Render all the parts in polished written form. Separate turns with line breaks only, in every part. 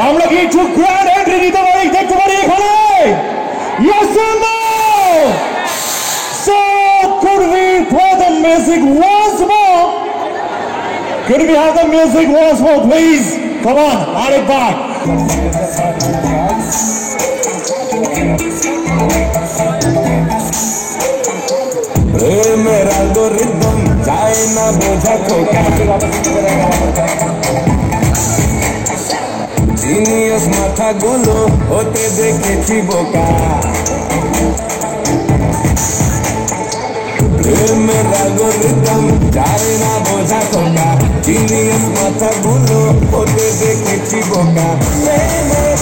আমরা কি একটু গ্র্যান্ড এন্ট্রি নিতে পারি, দেখতে পারি এখানে? Yes or no? So could we play the music once more? Could we have the music once more, please? Come on, আরেকবার।
প্রেমের অ্যালগরিদম যায় না বোঝা খোকা, জিনিয়াস মাথাগুলো হতে দেখেছি বোকা। প্রেমের অ্যালগরিদম যায় না বোঝা খোকা, জিনিয়াস মাথাগুলো হতে দেখেছি বোকা। প্রেমের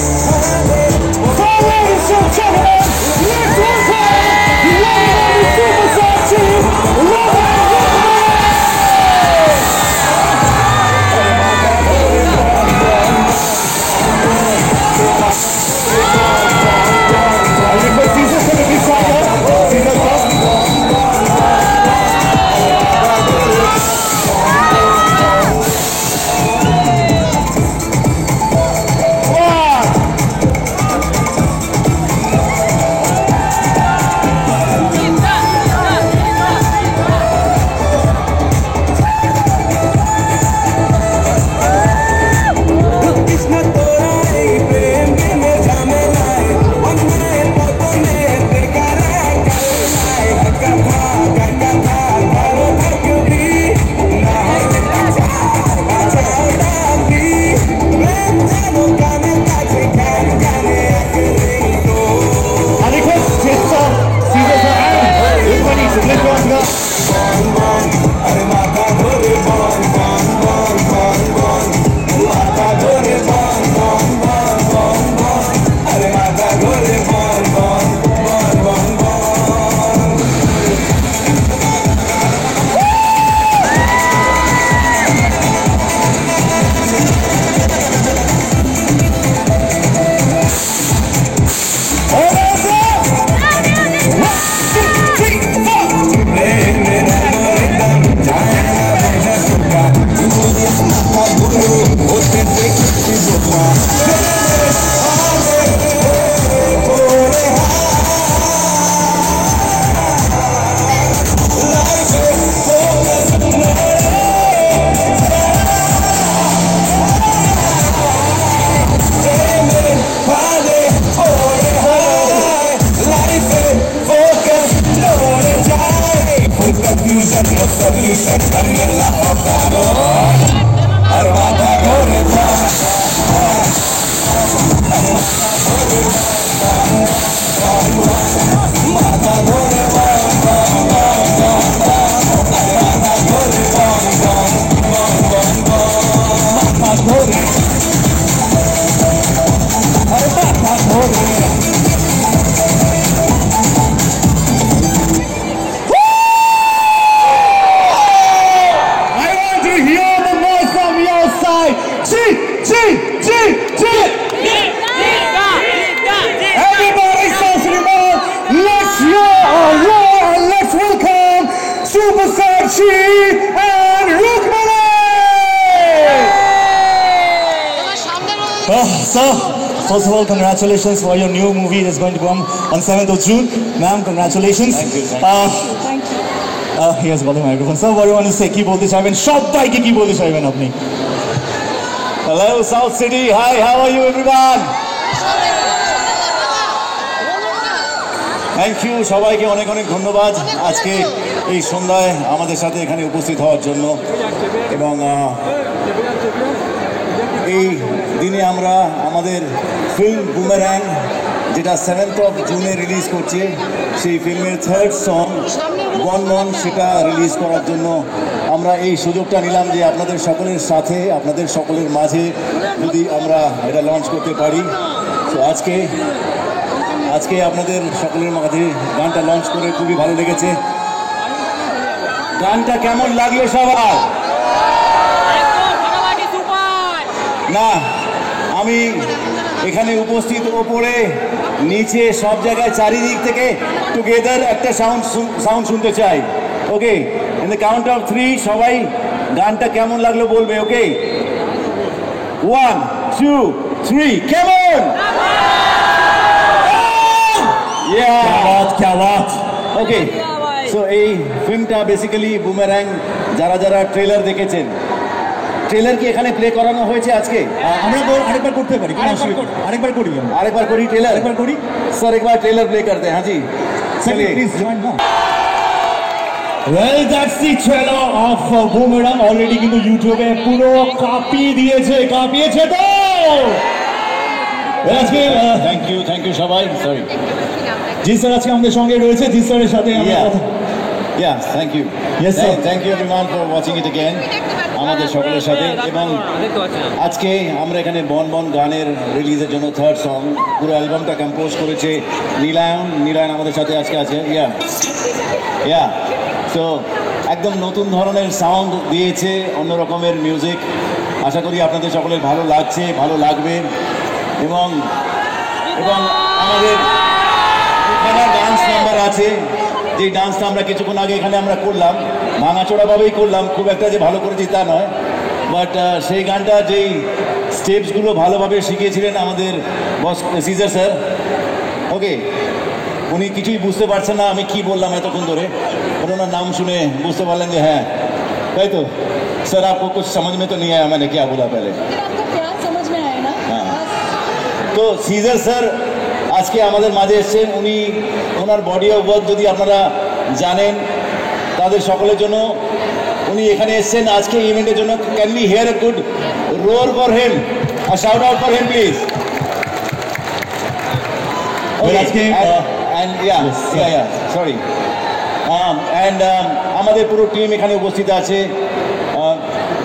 So, first of all, congratulations for your new movie that's going to come on 7th of June. Ma'am, congratulations.
Thank you. Thank you.
Here's got the microphone. Sir, what do you want to say? Ki bolte chaiben? Shobai ki bolte chaiben apni? Hello, South City. Hi, how are you, everyone? Thank you. সবাইকে অনেক অনেক ধন্যবাদ আজকে এই সন্ধ্যায় আমাদের সাথে এখানে উপস্থিত হওয়ার জন্য এবং এই দিনে আমরা আমাদের ফিল্ম বুমেরাং যেটা 7th of June রিলিজ করছে সেই ফিল্মের থার্ড সং বনবন সেটা রিলিজ করার জন্য আমরা এই সুযোগটা নিলাম যে আপনাদের সকলের সাথে আপনাদের সকলের মাঝে যদি আমরা এটা লঞ্চ করতে পারি। তো আজকে আপনাদের সকলের মাঝে গানটা লঞ্চ করে খুবই ভালো লেগেছে। গানটা কেমন লাগলো সবার? না, আমি এখানে উপস্থিত ওপরে নিচে সব জায়গায় চারিদিক থেকে টুগেদার একটা সাউন্ড শুনতে চাই। ওকে, ইন দ্য কাউন্ট অফ 3 সবাই গানটা কেমন লাগলো বলবে, ওকে? 1 2 3 কেমন? ওকে, সো এই ফিল্মটা বেসিক্যালি বুমেরাং। যারা যারা ট্রেলার দেখেছেন, ট্রেলার কি এখানে প্লে করানো হয়েছে আজকে?
আমরা আরেকবার করতে পারি, আরেকবার করি,
আরেকবার করি ট্রেলার,
আরেকবার করি
স্যার, একবার ট্রেলার প্লে করতে। হ্যাঁ জি, চলিए।
Please join now. Well, that's the trailer of Boomerang. Already কিন্তু ইউটিউবে পুরো কাঁপিয়েছে তো। আজকে
থ্যাংক ইউ সবাই। সরি,
জি স্যার আজকে আমাদের সঙ্গে রয়েছে, জি স্যারের সাথে আমরা কথা।
Thank you.
Yes, sir.
Thank you everyone for watching it again আমাদের সকলের সাথে। এবং আজকে আমরা এখানে বন বন গানের রিলিজের জন্য থার্ড সং, পুরো অ্যালবামটা কম্পোজ করেছে নীলায়ন আমাদের সাথে আজকে আছে। তো একদম নতুন ধরনের সাউন্ড দিয়েছে, অন্য রকমের মিউজিক। আশা করি আপনাদের সকলের ভালো লাগছে, ভালো লাগবে। এবং আমাদের এখানে ডান্স নাম্বার আছে, যে ডান্সটা আমরা কিছুক্ষণ আগে এখানে আমরা করলাম, ভাঙাচোড়াভাবেই করলাম, খুব একটা যে ভালো করেছি তা নয়, বাট সেই গানটা যেই স্টেপসগুলো ভালোভাবে শিখিয়েছিলেন আমাদের বস সিজার স্যার। ওকে, উনি কিছুই বুঝতে পারছেন না আমি কি বললাম এতক্ষণ ধরে, ওনার নাম শুনে বুঝতে পারলেন যে হ্যাঁ তাই তো স্যার, आपको कुछ समझ में तो नहीं आया मैंने क्या बोला पहले?
आपको क्या समझ में आया ना?
তো সিজার স্যার আজকে আমাদের মাঝে এসেছেন। ওনার বডি অফ ওয়ার্ক যদি আপনারা জানেন, তাদের সকলের জন্য উনি এখানে এসেছেন আজকে ইভেন্টের জন্য। Can we hear a good roar for him, a shout out for him please?
আজকে
সরি, আমাদের পুরো টিম এখানে উপস্থিত আছে।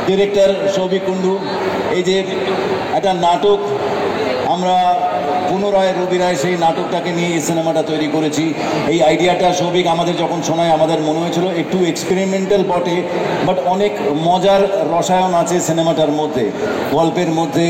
ডিরেক্টর সৌভিক কুণ্ডু। এই যে একটা নাটক আমরা পুনরায় রবি রায় সেই নাটকটাকে নিয়ে এই সিনেমাটা তৈরি করেছি। এই আইডিয়াটা সৌভিক আমাদের যখন শোনায় আমাদের মনে হয়েছিল একটু এক্সপেরিমেন্টাল বটে, বাট অনেক মজার রসায়ন আছে সিনেমাটার মধ্যে, গল্পের মধ্যে।